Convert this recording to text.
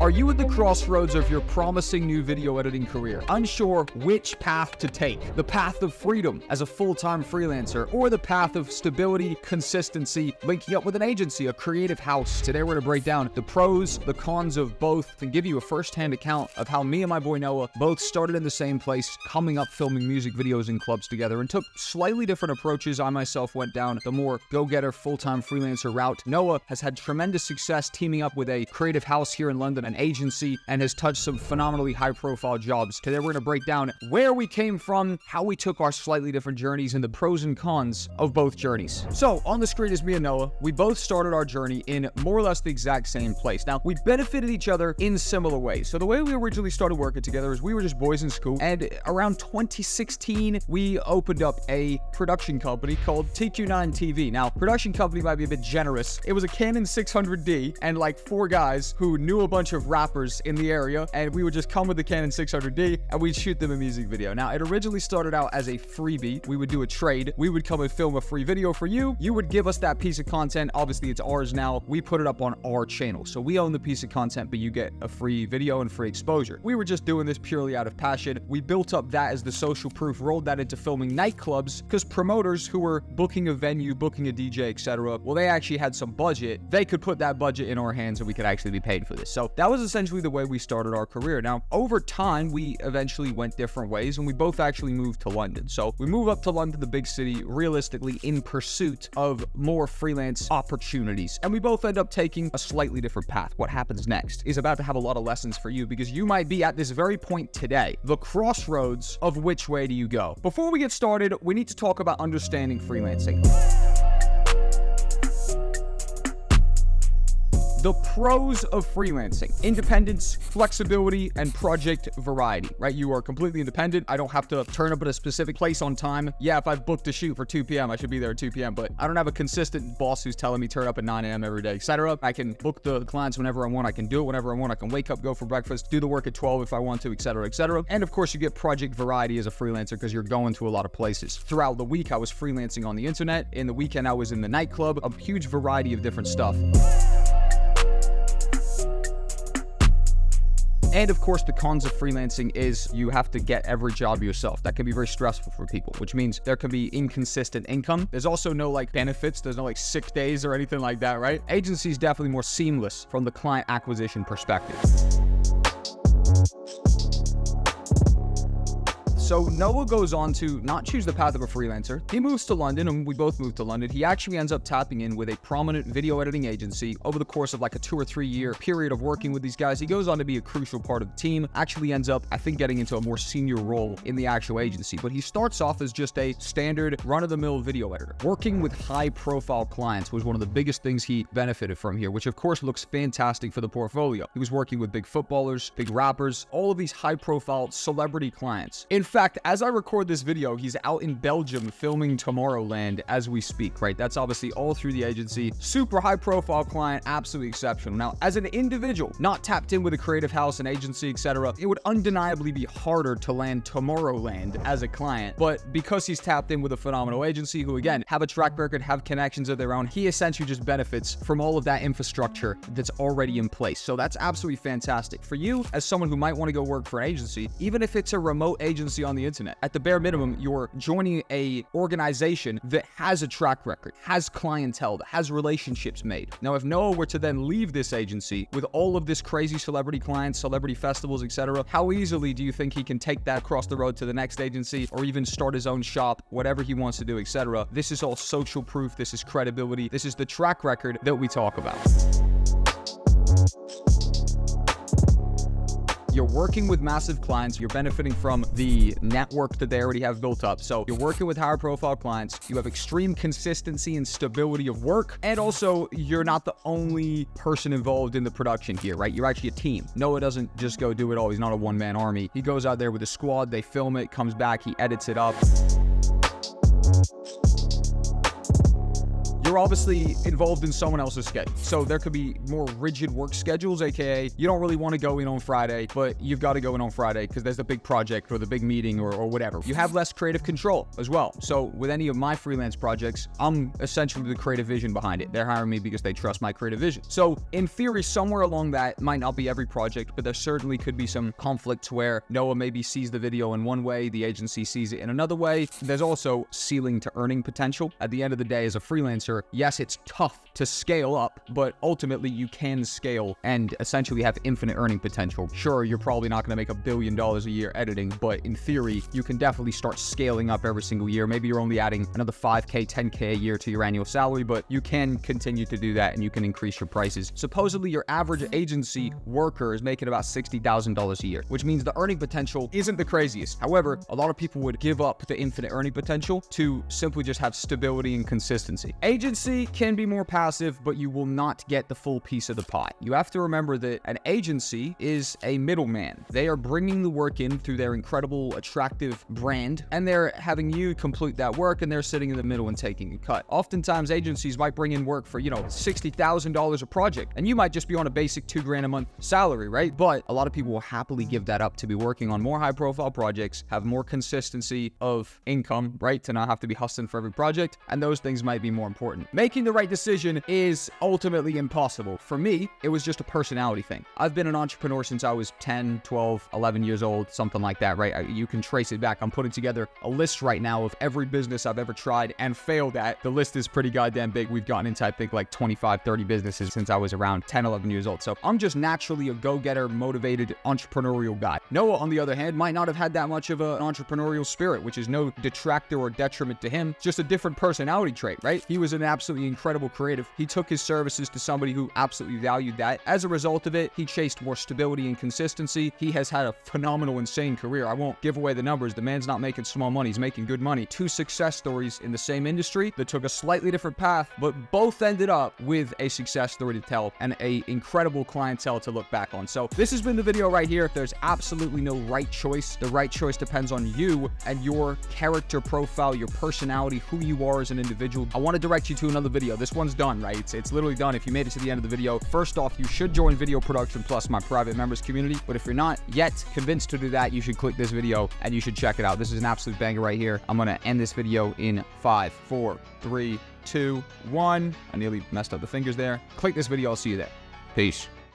Are you at the crossroads of your promising new video editing career, unsure which path to take? The path of freedom as a full-time freelancer, or the path of stability, consistency, linking up with an agency, a creative house? Today we're going to break down the pros, the cons of both, and give you a first-hand account of how me and my boy Noah both started in the same place, coming up filming music videos in clubs together, and took slightly different approaches. I myself went down the more go-getter, full-time freelancer route. Noah has had tremendous success teaming up with a creative house here in London, an agency, and has touched some phenomenally high-profile jobs. Today we're going to break down where we came from, how we took our slightly different journeys, and the pros and cons of both journeys. So on the screen is me and Noah. We both started our journey in more or less the exact same place. Now, we benefited each other in similar ways. So the way we originally started working together is we were just boys in school, and around 2016 we opened up a production company called TQ9 TV. Now, production company might be a bit generous. It was a Canon 600D and like 4 guys who knew a bunch of rappers in the area, and we would just come with the Canon 600D and we'd shoot them a music video. Now, it originally started out as a freebie. We would do a trade. We would come and film a free video for you. You would give us that piece of content. Obviously, it's ours now. We put it up on our channel. So we own the piece of content, but you get a free video and free exposure. We were just doing this purely out of passion. We built up that as the social proof, rolled that into filming nightclubs, because promoters who were booking a venue, booking a DJ, etc., well, they actually had some budget. They could put that budget in our hands and we could actually be paid for this. So that was essentially the way we started our career. Now, over time, we eventually went different ways, and we both actually moved to London. So we move up to London, the big city, realistically in pursuit of more freelance opportunities. And we both end up taking a slightly different path. What happens next is about to have a lot of lessons for you, because you might be at this very point today, the crossroads of which way do you go. Before we get started, we need to talk about understanding freelancing. The pros of freelancing: independence, flexibility, and project variety, right? You are completely independent. I don't have to turn up at a specific place on time. Yeah, if I've booked a shoot for 2 p.m., I should be there at 2 p.m., but I don't have a consistent boss who's telling me turn up at 9 a.m. every day, etc. I can book the clients whenever I want. I can do it whenever I want. I can wake up, go for breakfast, do the work at 12 if I want to, etc., etc. And of course, you get project variety as a freelancer because you're going to a lot of places. Throughout the week, I was freelancing on the internet. In the weekend, I was in the nightclub. A huge variety of different stuff. And of course, the cons of freelancing is you have to get every job yourself. That can be very stressful for people, which means there can be inconsistent income. There's also no like benefits. There's no like sick days or anything like that, right? Agency is definitely more seamless from the client acquisition perspective. So Noah goes on to not choose the path of a freelancer. He moves to London, and we both moved to London. He actually ends up tapping in with a prominent video editing agency. Over the course of like a 2 or 3 year period of working with these guys, he goes on to be a crucial part of the team. Actually ends up, I think, getting into a more senior role in the actual agency. But he starts off as just a standard run-of-the-mill video editor. Working with high-profile clients was one of the biggest things he benefited from here, which of course looks fantastic for the portfolio. He was working with big footballers, big rappers, all of these high-profile celebrity clients. In fact, as I record this video, he's out in Belgium filming Tomorrowland as we speak, right? That's obviously all through the agency. Super high profile client, absolutely exceptional. Now, as an individual, not tapped in with a creative house, an agency, etc., it would undeniably be harder to land Tomorrowland as a client. But because he's tapped in with a phenomenal agency who, again, have a track record, have connections of their own, he essentially just benefits from all of that infrastructure that's already in place. So that's absolutely fantastic. For you, as someone who might want to go work for an agency, even if it's a remote agency on the internet, at the bare minimum, you're joining a organization that has a track record, has clientele, that has relationships made. Now, if Noah were to then leave this agency with all of this crazy celebrity clients, celebrity festivals, etc., how easily do you think he can take that across the road to the next agency, or even start his own shop, whatever he wants to do, etc.? This is all social proof. This is credibility. This is the track record that we talk about. You're working with massive clients. You're benefiting from the network that they already have built up. So you're working with higher profile clients. You have extreme consistency and stability of work. And also, you're not the only person involved in the production here, right? You're actually a team. Noah doesn't just go do it all. He's not a one-man army. He goes out there with a squad. They film it, comes back, he edits it up. you're obviously involved in someone else's schedule. So there could be more rigid work schedules, aka you don't really want to go in on Friday, but you've got to go in on Friday because there's the big project or the big meeting or whatever. You have less creative control as well. So with any of my freelance projects, I'm essentially the creative vision behind it. They're hiring me because they trust my creative vision. So in theory, somewhere along that, might not be every project, but there certainly could be some conflicts where Noah maybe sees the video in one way, the agency sees it in another way. There's also ceiling to earning potential. At the end of the day, as a freelancer, yes, it's tough to scale up, but ultimately you can scale and essentially have infinite earning potential. Sure, you're probably not going to make $1 billion a year editing, but in theory, you can definitely start scaling up every single year. Maybe you're only adding another 5K, 10K a year to your annual salary, but you can continue to do that and you can increase your prices. Supposedly, your average agency worker is making about $60,000 a year, which means the earning potential isn't the craziest. However, a lot of people would give up the infinite earning potential to simply just have stability and consistency. Agency can be more passive, but you will not get the full piece of the pie. You have to remember that an agency is a middleman. They are bringing the work in through their incredible, attractive brand, and they're having you complete that work, and they're sitting in the middle and taking a cut. Oftentimes, agencies might bring in work for, $60,000 a project, and you might just be on a basic $2,000 a month salary, right? But a lot of people will happily give that up to be working on more high-profile projects, have more consistency of income, right? To not have to be hustling for every project, and those things might be more important. Making the right decision is ultimately impossible. For me, it was just a personality thing. I've been an entrepreneur since I was 10, 12, 11 years old, something like that, right? You can trace it back. I'm putting together a list right now of every business I've ever tried and failed at. The list is pretty goddamn big. We've gotten into, I think, like 25, 30 businesses since I was around 10, 11 years old. So I'm just naturally a go-getter, motivated, entrepreneurial guy. Noah, on the other hand, might not have had that much of an entrepreneurial spirit, which is no detractor or detriment to him, just a different personality trait, right? He was an absolutely incredible creative. He took his services to somebody who absolutely valued that. As a result of it, he chased more stability and consistency. He has had a phenomenal, insane career. I won't give away the numbers. The man's not making small money. He's making good money. 2 success stories in the same industry that took a slightly different path, but both ended up with a success story to tell and a incredible clientele to look back on. So this has been the video right here. There's absolutely no right choice. The right choice depends on you and your character profile, your personality, who you are as an individual. I want to direct you to another video. This one's done, right? It's literally done. If you made it to the end of the video, first off, you should join Video Production Plus, my private members community. But if you're not yet convinced to do that, you should click this video and you should check it out. This is an absolute banger right here. I'm going to end this video in 5, 4, 3, 2, 1. I nearly messed up the fingers there. Click this video. I'll see you there. Peace.